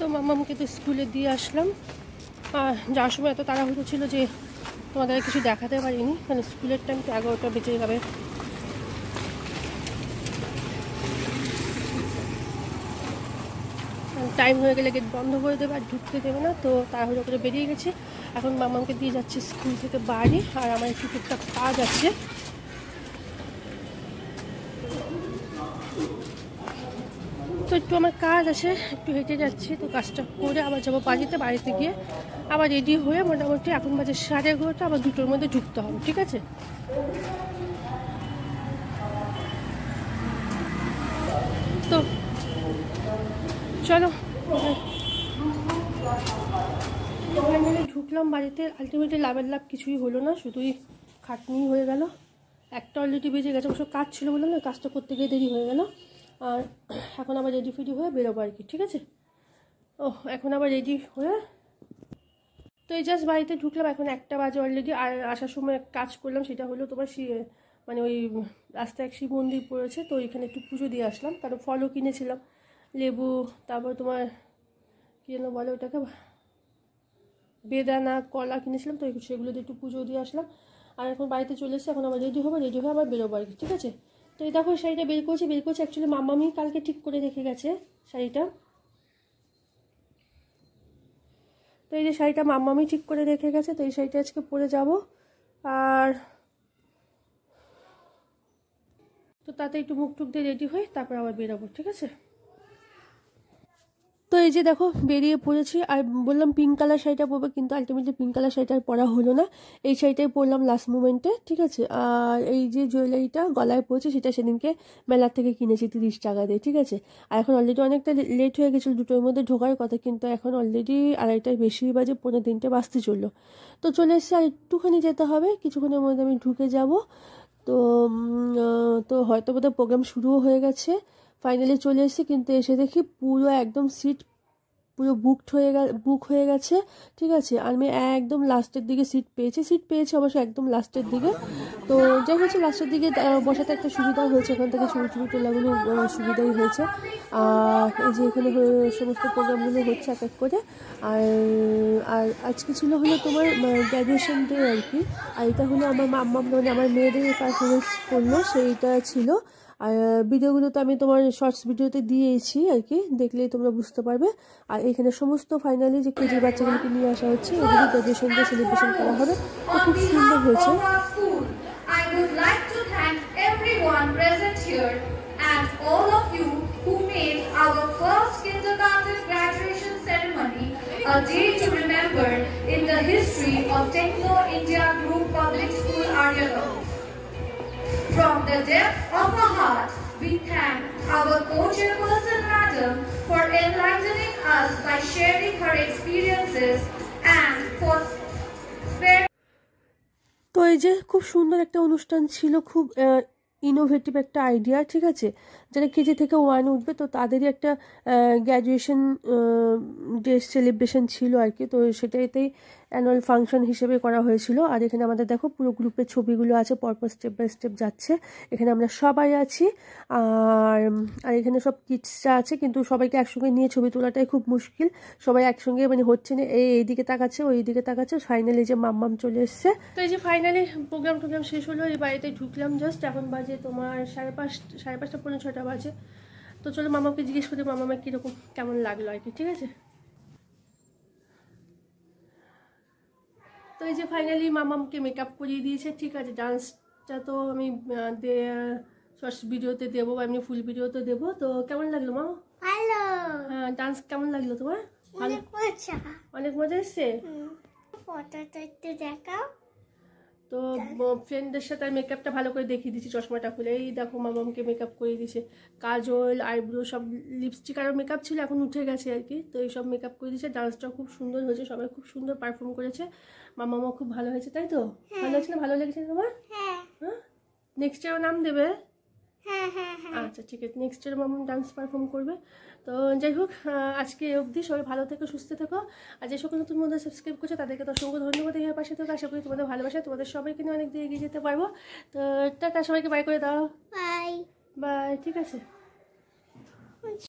তো মামামকে তো স্কুলে দিয়ে আসলাম। যাওয়ার সময় এত তাড়াহুড়ো ছিল যে তোমাদের কিছু দেখাতে পারিনি, কারণ স্কুলের টাইম তো 11টা বেজে যাবে। টাইম হয়ে গেলে গেট বন্ধ করে দেবে আর ঢুকতে দেবে না, তো তাড়াহুড়ো করে বেরিয়ে গেছে। এখন মামামকে দিয়ে যাচ্ছে স্কুল থেকে বাড়ি, আর আমার একটু টুকটাক কাজ আছে। তো একটু আমার কাজ আছে, একটু হেঁটে যাচ্ছি, তো কাজটা করে আবার যাবো বাড়িতে। বাড়িতে গিয়ে আবার রেডি হয়ে মোটামুটি এখন বাজে 11:30, আবার 2টোর মধ্যে ঢুকতে হবে, ঠিক আছে? তো চলো, ফাইনালি ঢুকলাম বাড়িতে। আলটিমেটলি লাভের লাভ কিছুই হলো না, শুধুই খাটনি হয়ে গেল। একটা অলরেডি বেজে গেছে, অবশ্য কাজ ছিল বললাম না, কাজটা করতে গিয়ে দেরি হয়ে গেল। আর এখন আবার রেডি ফেডি হয়ে বেরোবো আর কি, ঠিক আছে? এখন আবার রেডি হয়ে তো এই জাস্ট বাড়িতে ঢুকলাম, এখন 1টা বাজে অলরেডি। আর আসার সময় কাজ করলাম, সেটা হলো তোমার মানে ওই রাস্তায় এক শিব মন্দির পড়েছে, তো ওইখানে একটু পুজো দিয়ে আসলাম। কারণ ফলও কিনেছিলাম, লেবু, তারপর তোমার কী যেন বলে ওটাকে, বেদানা, কলা কিনেছিলাম, তো সেগুলো দিয়ে একটু পুজো দিয়ে আসলাম। আর এখন বাড়িতে চলে এসেছি, এখন আবার রেডি হয়ে আবার বেরোবো আর কি, ঠিক আছে? তো এই দেখো শাড়িটা বের করেছি অ্যাকচুয়ালি মামামি কালকে ঠিক করে রেখে গেছে শাড়িটা। তো এই যে শাড়িটা মামামি ঠিক করে রেখে গেছে, তো এই শাড়িটা আজকে পরে যাব। আর তো তাতে একটু মুখ টুক দিয়ে রেডি হয়ে তারপর আবার বেরোবো, ঠিক আছে? তো এই যে দেখো বেরিয়ে পড়েছি। আর বললাম পিঙ্ক কালার শাড়িটা পরবো, কিন্তু আলটিমেটলি পিঙ্ক কালার শাড়িটা আর পরা হলো না, এই শাড়িটাই পরলাম লাস্ট মোমেন্টে, ঠিক আছে? আর এই যে জুয়েলারিটা গলায় পড়েছে, সেটা সেদিনকে মেলার থেকে কিনেছি 30 টাকা দিয়ে, ঠিক আছে? আর এখন অলরেডি অনেকটা লেট হয়ে গেছিলো, 2টোর মধ্যে ঢোকার কথা, কিন্তু এখন অলরেডি 2:30 বেশি বাজে, 2:45 বাজতে চললো। তো চলে এসেছি, আর একটুখানি যেতে হবে, কিছুক্ষণের মধ্যে আমি ঢুকে যাব। তো তো হয়তো বোধহয় প্রোগ্রাম শুরুও হয়ে গেছে। ফাইনালি চলে এসেছি, কিন্তু এসে দেখি পুরো একদম সিট পুরো বুক হয়ে গেছে, ঠিক আছে? আর আমি একদম লাস্টের দিকে সিট পেয়েছি অবশ্য একদম লাস্টের দিকে। তো যাই হচ্ছে লাস্টের দিকে বসাতে একটা সুবিধা হয়েছে, এখান থেকে ছবি তোলাগুলো সুবিধাই হয়েছে। আর এই যে এখানে সমস্ত প্রোগ্রামগুলো হচ্ছে এক এক করে। আর আর আজকে ছিল হলো তোমার গ্র্যাজুয়েশন ডে আর কি। আর এটা হলো আমার মাম্মা, মানে আমার মেয়েদের পারফরমেন্স করলো, সেইটা ছিল। আর ভিডিওগুলো তো আমি তোমার শর্টস ভিডিওতে দিয়েছি আর কি, দেখলেই তোমরা বুঝতে পারবে। আর এখানে সমস্ত ফাইনালি যে কেজি বাচ্চাগুলোকে নিয়ে আসা হচ্ছে, এগুলো গ্র্যাজুয়েশন ডে সেলিব্রেশন করা হবে, তো খুব সুন্দর হয়েছে। A day to remember in the history of Techno India Group Public School Aryana. From the depth of our heart, we thank our co-chairperson Madam for enlightening us by sharing her experiences and for sparing. তো এই যে খুব সুন্দর একটা অনুষ্ঠান ছিল, খুব innovative একটা আইডিয়া, ঠিক আছে? যারা কেজি থেকে 1 উঠবে, তো তাদেরই একটা গ্র্যাজুয়েশন ডে সেলিব্রেশন ছিল আর কি। তো সেটাইতেই অ্যানুয়াল ফাংশন হিসেবে করা হয়েছিল। আর এখানে আমাদের দেখো পুরো গ্রুপের ছবিগুলো আছে, পরপর স্টেপ বাই স্টেপ যাচ্ছে। এখানে আমরা সবাই আছি। আর আর এখানে সব কিডসরা আছে, কিন্তু সবাইকে একসঙ্গে নিয়ে ছবি তোলাটাই খুব মুশকিল, সবাই একসঙ্গে মানে হচ্ছে না, এইদিকে তাকাচ্ছে ওইদিকে তাকাচ্ছে। ফাইনালি যে মাম্মাম চলে এসছে। তো এই যে ফাইনালি প্রোগ্রাম শেষ হলো, এই বাড়িতে ঢুকলাম জাস্ট, এখন বাজে তোমার 5:30 পৌনে 6টা বাজে। তো চলো মামাকে জিজ্ঞেস করি মামাকে কীরকম কেমন লাগলো আর কি, ঠিক আছে? তো এই যে ফাইনালি মামামকে মেকআপ করিয়ে দিয়েছে, ঠিক আছে? ডান্সটা তো আমি শর্টস ভিডিওতে দেবো বা এমনি ফুল ভিডিওতে দেবো। তো কেমন লাগলো মামা? ভালো। হ্যাঁ, ডান্স কেমন লাগলো তোমার? অনেক মজা এসছে। ফটোটা একটু দেখাও। তো ফ্রেন্ডদের সাথে মেকআপটা ভালো করে দেখিয়ে দিচ্ছি, চশমাটা খুলে। এই দেখো মামামকে মেকআপ করে দিয়েছে, কাজল, আইব্রো, সব লিপস্টিক আরও মেকআপ ছিল, এখন উঠে গেছে আর কি। তো এইসব মেকআপ করে দিয়েছে। ডান্সটাও খুব সুন্দর হয়েছে, সবাই খুব সুন্দর পারফর্ম করেছে। মামামও খুব ভালো হয়েছে, তাই তো? ভালো হয়েছে না? ভালো লেগেছে তোমার? হ্যাঁ। নেক্সট ইয়ারও নাম দেবে? আচ্ছা ঠিক আছে, নেক্সট ইয়ার মামাম ডান্স পারফর্ম করবে। তো যাই হোক, আজকে অবধি সবাই ভালো থেকো, সুস্থ থেকো। আর যে সকল নতুন বন্ধুরা সাবস্ক্রাইব করছে তাদেরকে তো অসংখ্য ধন্যবাদ। এর পাশে থেকে আশা করি তোমাদের ভালোবাসা তোমাদের সবাইকে নিয়ে অনেক দিকে এগিয়ে যেতে পারবো। তো টাটা, সবাইকে বাই করে দাও। বাই বাই, ঠিক আছে।